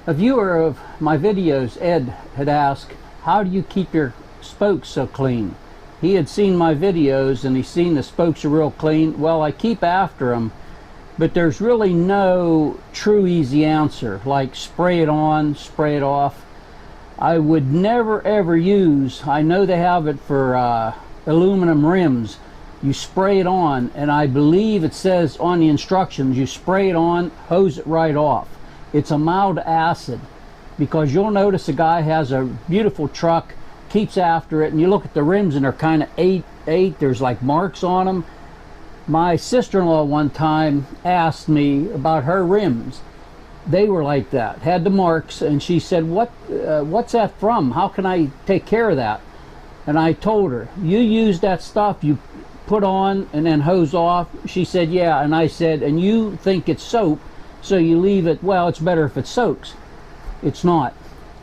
A viewer of my videos, Ed, had asked, how do you keep your spokes so clean? He had seen my videos and he's seen the spokes are real clean. Well, I keep after them, but there's really no true easy answer, like spray it on, spray it off. I would never ever use, I know they have it for aluminum rims, you spray it on, and I believe it says on the instructions, you spray it on, hose it right off. It's a mild acid, because you'll notice a guy has a beautiful truck, keeps after it, and you look at the rims and they're kind of eight, there's like marks on them. My sister-in-law one time asked me about her rims. They were like that, had the marks, and she said, what's that from? How can I take care of that? And I told her, you use that stuff you put on and then hose off? She said, yeah. And I said, and you think it's soap, so you leave it. Well, it's better if it soaks. It's not.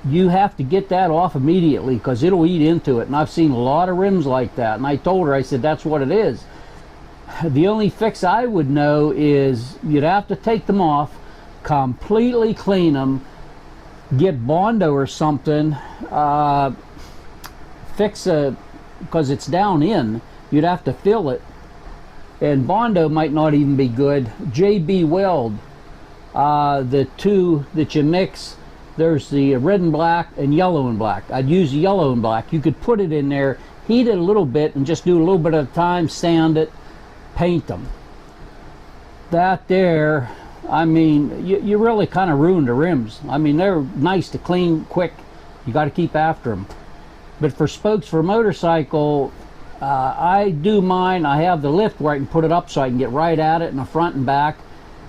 You have to get that off immediately, because it'll eat into it, and I've seen a lot of rims like that. And I told her, I said, that's what it is. The only fix I would know is you'd have to take them off, completely clean them, get Bondo or something, fix because it's down in, you'd have to fill it, and Bondo might not even be good. JB Weld, the two that you mix, there's the red and black and yellow and black. I'd use yellow and black. You could put it in there, heat it a little bit, and just do a little bit at a time, sand it, paint them. That there, I mean, you really kind of ruined the rims. I mean, they're nice to clean quick. You got to keep after them. But for spokes for a motorcycle, I do mine. I have the lift where I can put it up so I can get right at it in the front and back.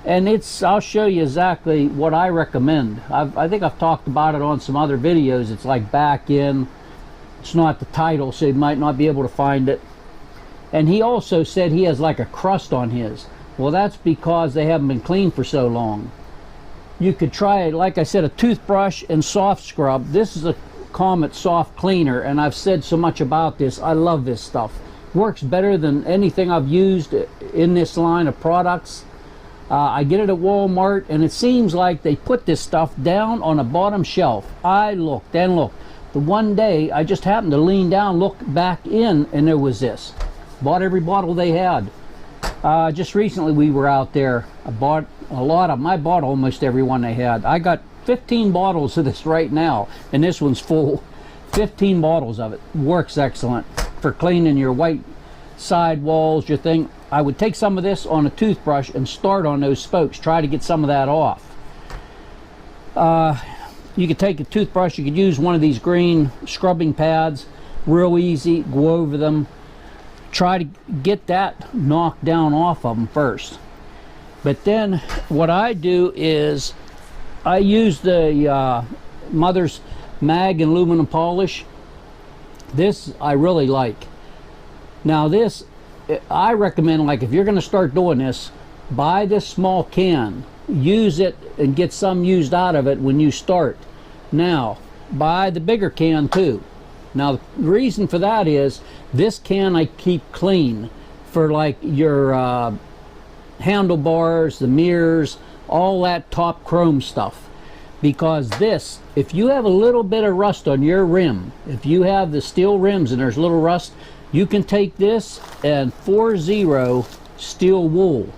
And I'll show you exactly what I recommend. I think I've talked about it on some other videos. It's like back in. It's not the title, so you might not be able to find it. And he also said he has like a crust on his. Well, that's because they haven't been cleaned for so long. You could try, like I said, a toothbrush and soft scrub. This is a Comet soft cleaner, and I've said so much about this. I love this stuff. Works better than anything I've used in this line of products. I get it at Walmart, and it seems like they put this stuff down on the bottom shelf. I looked and looked. The one day I just happened to lean down, look back in, and there was this. Bought every bottle they had. Just recently we were out there. I bought a lot of them. I bought almost every one they had. I got 15 bottles of this right now, and this one's full. 15 bottles of it. Works excellent for cleaning your white side walls, your thing. I would take some of this on a toothbrush and start on those spokes. Try to get some of that off. You could take a toothbrush. You could use one of these green scrubbing pads. Real easy. Go over them. Try to get that knocked down off of them first. But then what I do is I use the Mother's Mag and aluminum polish. This I really like. Now this, I recommend, like if you're going to start doing this, buy this small can, use it and get some used out of it when you start. Now buy the bigger can too. Now the reason for that is this can I keep clean for like your handlebars, the mirrors, all that top chrome stuff. Because this, if you have a little bit of rust on your rim, if you have the steel rims and there's a little rust, you can take this and 4-0 steel wool.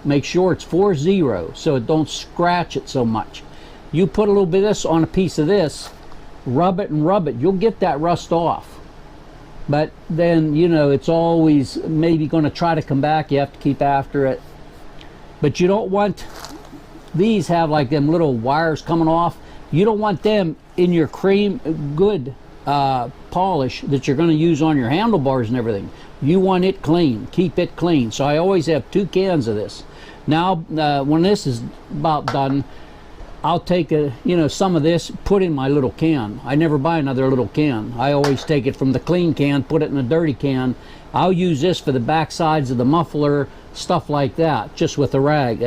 Make sure it's 4-0 so it don't scratch it so much. You put a little bit of this on a piece of this, rub it and rub it, you'll get that rust off. But then, you know, it's always maybe going to try to come back. You have to keep after it. But you don't want these have like them little wires coming off. You don't want them in your cream good polish that you're going to use on your handlebars and everything. You want it clean. Keep it clean. So I always have 2 cans of this. Now when this is about done, I'll take some of this, put in my little can. I never buy another little can. I always take it from the clean can, put it in a dirty can. I'll use this for the back sides of the muffler, stuff like that, just with a rag,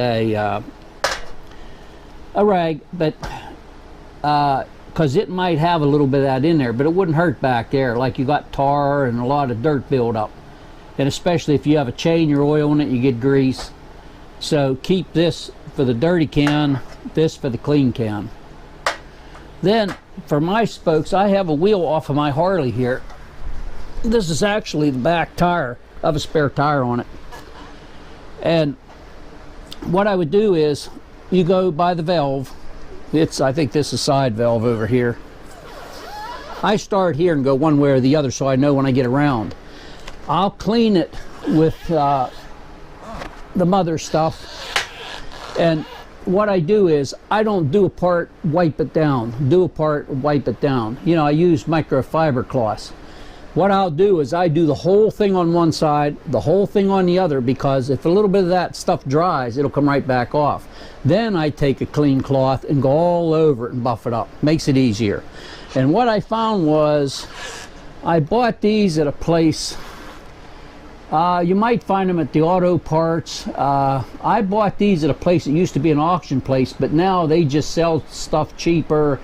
but because it might have a little bit of that in there, but it wouldn't hurt back there, like you got tar and a lot of dirt build up. And especially if you have a chain you're oiling it, you get grease. So keep this for the dirty can, this for the clean can. Then for my spokes, I have a wheel off of my Harley here. This is actually the back tire. I have a spare tire on it. And what I would do is, you go by the valve. I think this is side valve over here. I start here and go one way or the other so I know when I get around. I'll clean it with the mother stuff. And what I do is, I don't do a part, wipe it down. Do a part, wipe it down. You know, I use microfiber cloths. What I'll do is I do the whole thing on one side, the whole thing on the other, because if a little bit of that stuff dries, it'll come right back off. Then I take a clean cloth and go all over it and buff it up. Makes it easier. And what I found was, I bought these at a place, you might find them at the auto parts. I bought these at a place that used to be an auction place, but now they just sell stuff cheaper.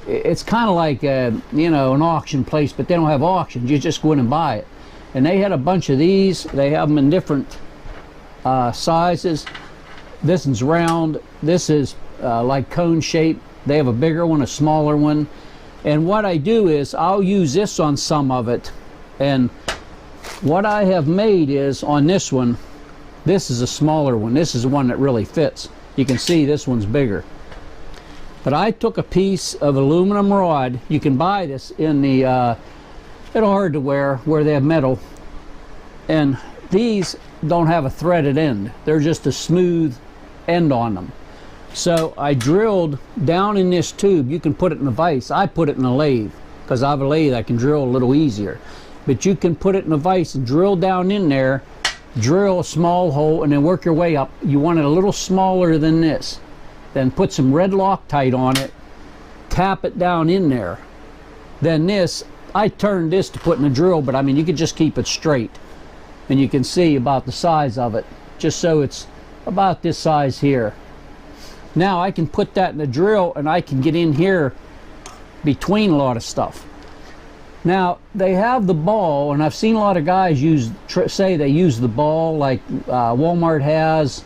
It's kind of like you know, an auction place, but they don't have auctions. You just go in and buy it. And they had a bunch of these. They have them in different sizes. This one's round. This is like cone shape. They have a bigger one, a smaller one. And what I do is, I'll use this on some of it. And what I have made is, on this one, this is a smaller one. This is the one that really fits. You can see this one's bigger. But I took a piece of aluminum rod. You can buy this in the at hardware where they have metal. And these don't have a threaded end. They're just a smooth end on them. So I drilled down in this tube. You can put it in a vise. I put it in a lathe, because I have a lathe I can drill a little easier. But you can put it in a vise and drill down in there, drill a small hole, and then work your way up. You want it a little smaller than this. Then put some red Loctite on it, tap it down in there. Then this, I turned this to put in a drill, but I mean, you could just keep it straight. And you can see about the size of it, just so it's about this size here. Now I can put that in the drill and I can get in here between a lot of stuff. Now they have the ball, and I've seen a lot of guys say they use the ball, like Walmart has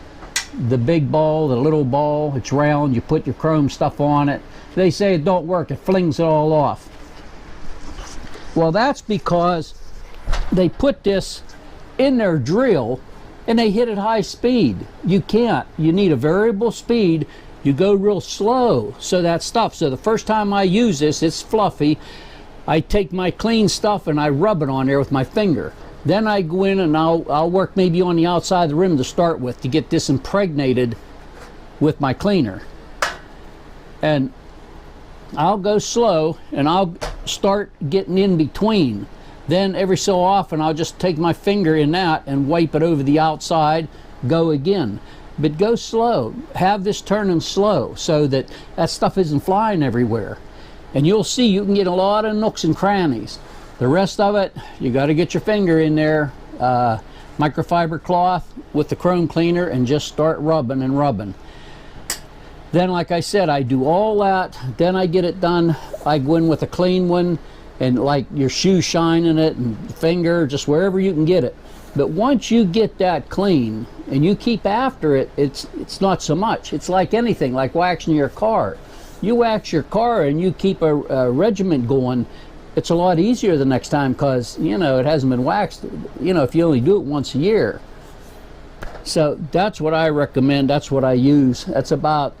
the big ball, the little ball. It's round, you put your chrome stuff on it. They say it don't work, it flings it all off. Well, that's because they put this in their drill and they hit at high speed. You can't. You need a variable speed. You go real slow, so that stuff. So the first time I use this, it's fluffy. I take my clean stuff and I rub it on there with my finger. Then I go in and I'll work maybe on the outside of the rim to start with, to get this impregnated with my cleaner. And I'll go slow and I'll start getting in between. Then every so often I'll just take my finger in that and wipe it over the outside, go again. But go slow. Have this turning slow so that that stuff isn't flying everywhere. And you'll see you can get a lot of nooks and crannies. The rest of it, you got to get your finger in there, microfiber cloth with the chrome cleaner, and just start rubbing and rubbing. Then, like I said, I do all that. Then I get it done. I go in with a clean one, and like your shoe shine in it, and finger, just wherever you can get it. But once you get that clean and you keep after it, it's not so much. It's like anything, like waxing your car. You wax your car and you keep a regiment going. It's a lot easier the next time, because you know it hasn't been waxed, you know, if you only do it once a year. So that's what I recommend. That's what I use. That's about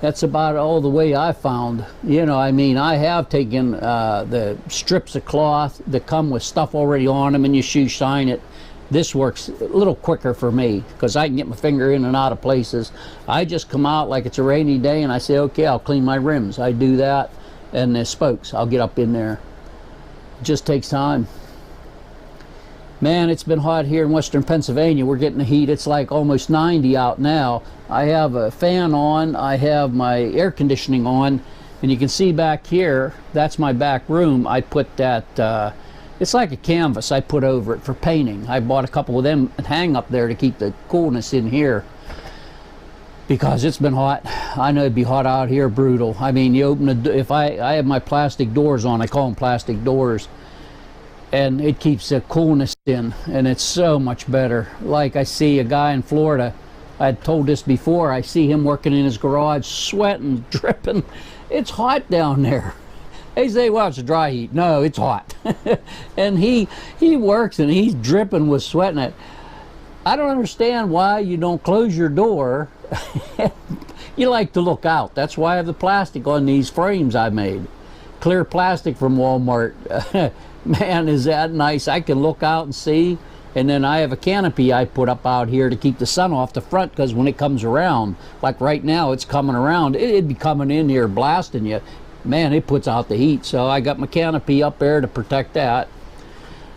all the way I found. You know, I mean, I have taken the strips of cloth that come with stuff already on them and you shoe shine it. This works a little quicker for me because I can get my finger in and out of places. I just come out like it's a rainy day and I say, okay, I'll clean my rims. I do that. And the spokes, I'll get up in there. It just takes time. Man, it's been hot here in western Pennsylvania. We're getting the heat. It's like almost 90 out now. I have a fan on. I have my air conditioning on. And you can see back here, that's my back room. I put that, it's like a canvas I put over it for painting. I bought a couple of them and hang up there to keep the coolness in here, because it's been hot. I know it'd be hot out here, brutal. I mean, you open the, if I have my plastic doors on, I call them plastic doors, and it keeps the coolness in, and it's so much better. Like I see a guy in Florida, I had told this before, I see him working in his garage, sweating, dripping, it's hot down there. They say, well, it's a dry heat. No, it's hot. And he works and he's dripping with sweat in it. I don't understand why you don't close your door. You like to look out. That's why I have the plastic on these frames I made. Clear plastic from Walmart. Man, is that nice. I can look out and see. And then I have a canopy I put up out here to keep the sun off the front, because when it comes around, like right now it's coming around, it'd be coming in here blasting you. Man, it puts out the heat. So I got my canopy up there to protect that.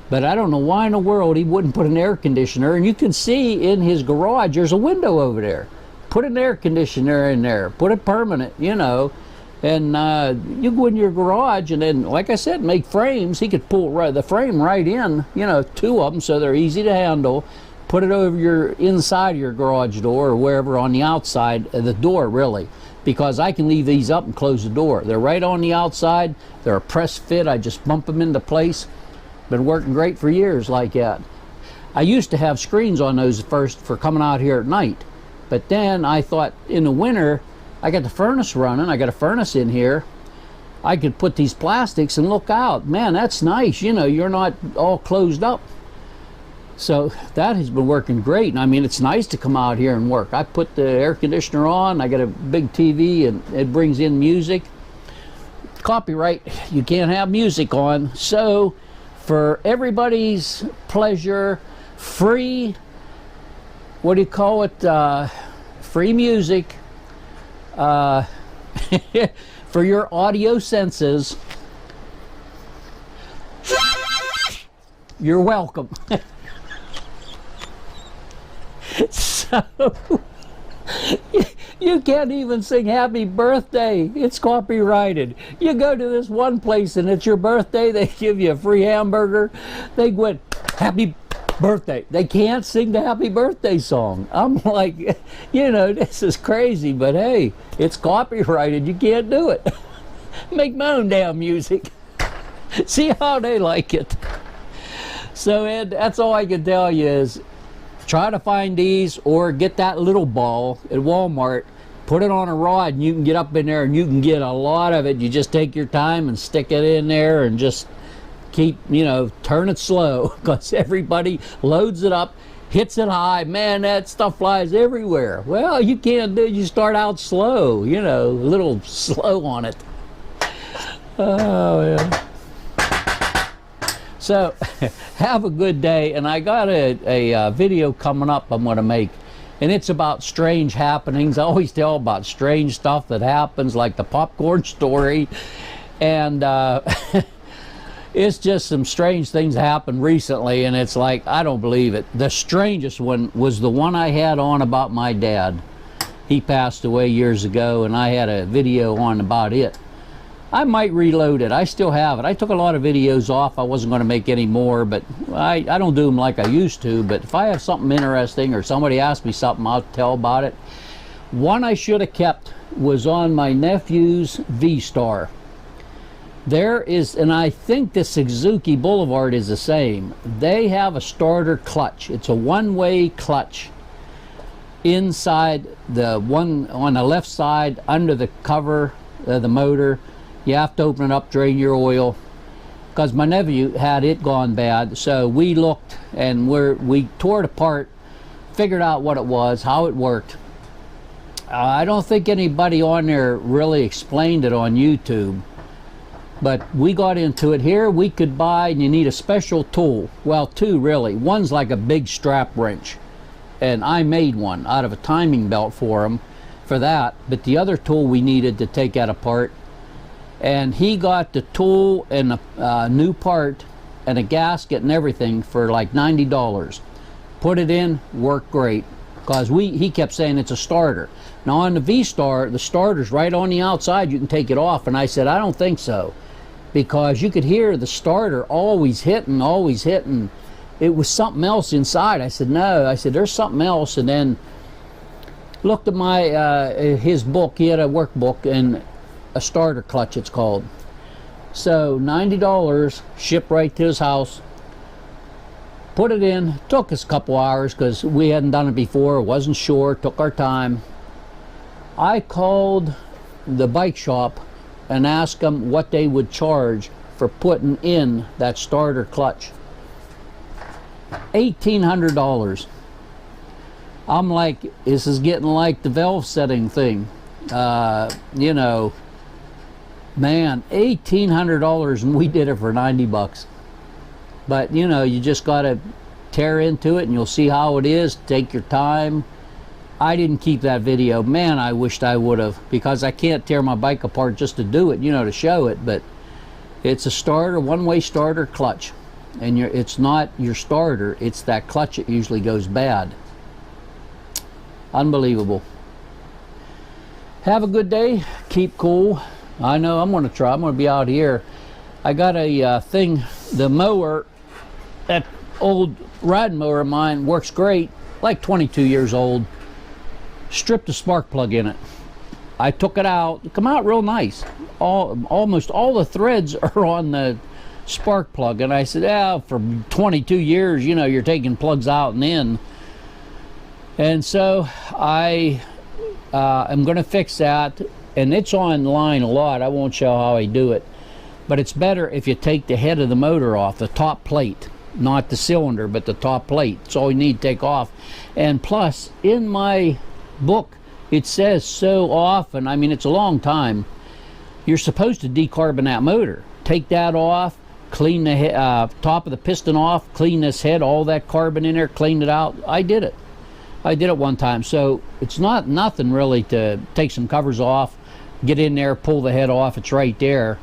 But I don't know why in the world he wouldn't put an air conditioner. And you can see in his garage there's a window over there. Put an air conditioner in there. Put it permanent, you know. And you go in your garage and then, like I said, make frames. He could pull the frame right in, you know, 2 of them so they're easy to handle. Put it over your inside of your garage door or wherever on the outside of the door, really. Because I can leave these up and close the door. They're right on the outside. They're a press fit. I just bump them into place. Been working great for years like that. I used to have screens on those first for coming out here at night. But then I thought in the winter, I got the furnace running. I got a furnace in here. I could put these plastics and look out. Man, that's nice. You know, you're not all closed up. So that has been working great. And I mean, it's nice to come out here and work. I put the air conditioner on. I got a big TV and it brings in music. Copyright, you can't have music on. So for everybody's pleasure, free, what do you call it? Free music. For your audio senses, you're welcome. So you can't even sing happy birthday. It's copyrighted. You go to this one place and it's your birthday, they give you a free hamburger. They went, happy birthday. They can't sing the happy birthday song. I'm like, you know, this is crazy, but hey, it's copyrighted. You can't do it. Make my own damn music. See how they like it. So Ed, that's all I can tell you is try to find these or get that little ball at Walmart, put it on a rod and you can get up in there and you can get a lot of it. You just take your time and stick it in there and just keep, you know, turn it slow, because everybody loads it up, hits it high. Man, that stuff flies everywhere. Well, you can't do, you start out slow, you know, a little slow on it. Oh, yeah. So, have a good day. And I got a video coming up I'm going to make. And it's about strange happenings. I always tell about strange stuff that happens, like the popcorn story. And it's just some strange things happened recently, and it's like, I don't believe it. The strangest one was the one I had on about my dad. He passed away years ago, and I had a video on about it. I might reload it. I still have it. I took a lot of videos off. I wasn't going to make any more, but I don't do them like I used to. But if I have something interesting or somebody asks me something, I'll tell about it. One I should have kept was on my nephew's V-Star. There is, and I think the Suzuki Boulevard is the same. They have a starter clutch. It's a one-way clutch. Inside the one on the left side, under the cover of the motor, you have to open it up, drain your oil. Because my nephew had it gone bad, so we looked and we tore it apart, figured out what it was, how it worked. I don't think anybody on there really explained it on YouTube. But we got into it here. We could buy, and you need a special tool. Well, 2 really. One's like a big strap wrench. And I made one out of a timing belt for him for that. But the other tool we needed to take that apart. And he got the tool and a new part and a gasket and everything for like $90. Put it in, worked great. Because he kept saying it's a starter. Now on the V-Star, the starter's right on the outside. You can take it off. And I said, I don't think so. Because you could hear the starter always hitting. It was something else inside. I said, no. I said, there's something else. And then looked at my his book. He had a workbook and a starter clutch, it's called. So $90, shipped right to his house. Put it in. Took us a couple hours because we hadn't done it before. Wasn't sure. Took our time. I called the bike shop and ask them what they would charge for putting in that starter clutch. $1,800. I'm like, this is getting like the valve setting thing. You know, man, $1,800, and we did it for 90 bucks. But you know, you just gotta tear into it and you'll see how it is. Take your time. I didn't keep that video. Man, I wished I would have, because I can't tear my bike apart just to do it, you know, to show it. But it's a starter, one-way starter clutch, and it's not your starter, it's that clutch that usually goes bad. Unbelievable. Have a good day. Keep cool. I know I'm going to try. I'm going to be out here. I got a thing, the mower, that old riding mower of mine works great, like 22 years old. Stripped a spark plug in it. I took it out. It come out real nice. Almost all the threads are on the spark plug. And I said, yeah, for 22 years, you know, you're taking plugs out and in. And so I am going to fix that. And it's online a lot. I won't show how I do it. But it's better if you take the head of the motor off, the top plate. Not the cylinder, but the top plate. It's all you need to take off. And plus, in my book, it says so often, I mean, it's a long time, you're supposed to decarbon that motor. Take that off, clean the top of the piston off, clean this head, all that carbon in there, clean it out. I did it one time. So it's not nothing really to take some covers off, get in there, pull the head off. It's right there.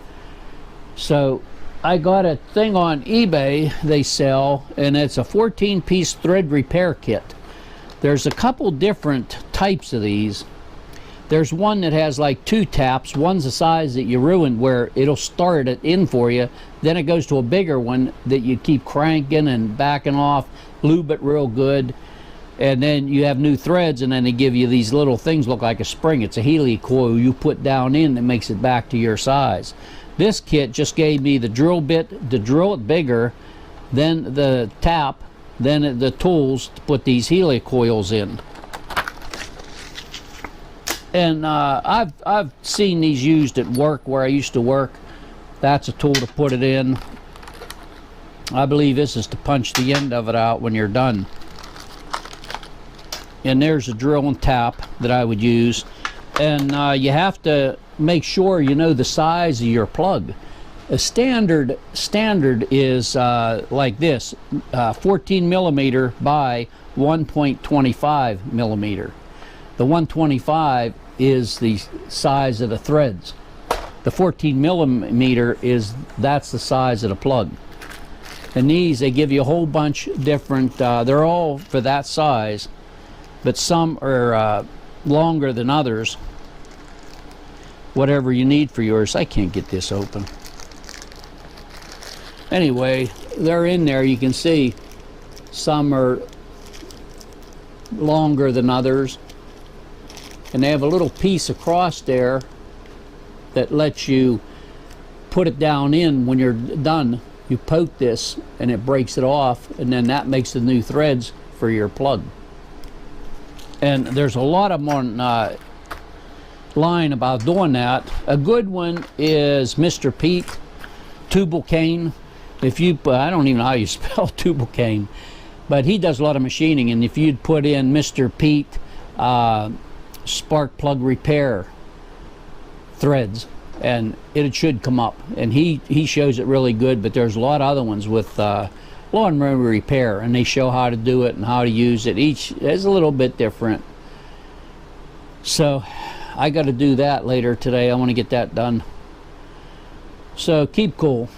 So I got a thing on eBay they sell, and it's a 14-piece thread repair kit. There's a couple different types of these. There's one that has like 2 taps. One's the size that you ruined, where it'll start it in for you. Then it goes to a bigger one that you keep cranking and backing off, lube it real good. And then you have new threads, and then they give you these little things, look like a spring. It's a helicoil you put down in that makes it back to your size. This kit just gave me the drill bit to drill it bigger, then the tap, then the tools to put these helicoils in. And I've seen these used at work where I used to work. That's a tool to put it in. I believe this is to punch the end of it out when you're done. And there's a drill and tap that I would use. And you have to make sure you know the size of your plug. A standard is like this, 14 millimeter by 1.25 millimeter. The 125 is the size of the threads. The 14 millimeter that's the size of the plug. And these, they give you a whole bunch different, they're all for that size, but some are longer than others. Whatever you need for yours. I can't get this open. Anyway, they're in there. You can see some are longer than others, and they have a little piece across there that lets you put it down in when you're done. You poke this and it breaks it off, and then that makes the new threads for your plug. And there's a lot of them on line about doing that. A good one is Mr. Pete Tubal Cain. If you, I don't even know how you spell Tubal Cain, but he does a lot of machining. And if you'd put in Mr. Pete spark plug repair threads, and it should come up. And he shows it really good. But there's a lot of other ones with lawnmower repair, and they show how to do it and how to use it. Each is a little bit different. So I got to do that later today. I want to get that done. So keep cool.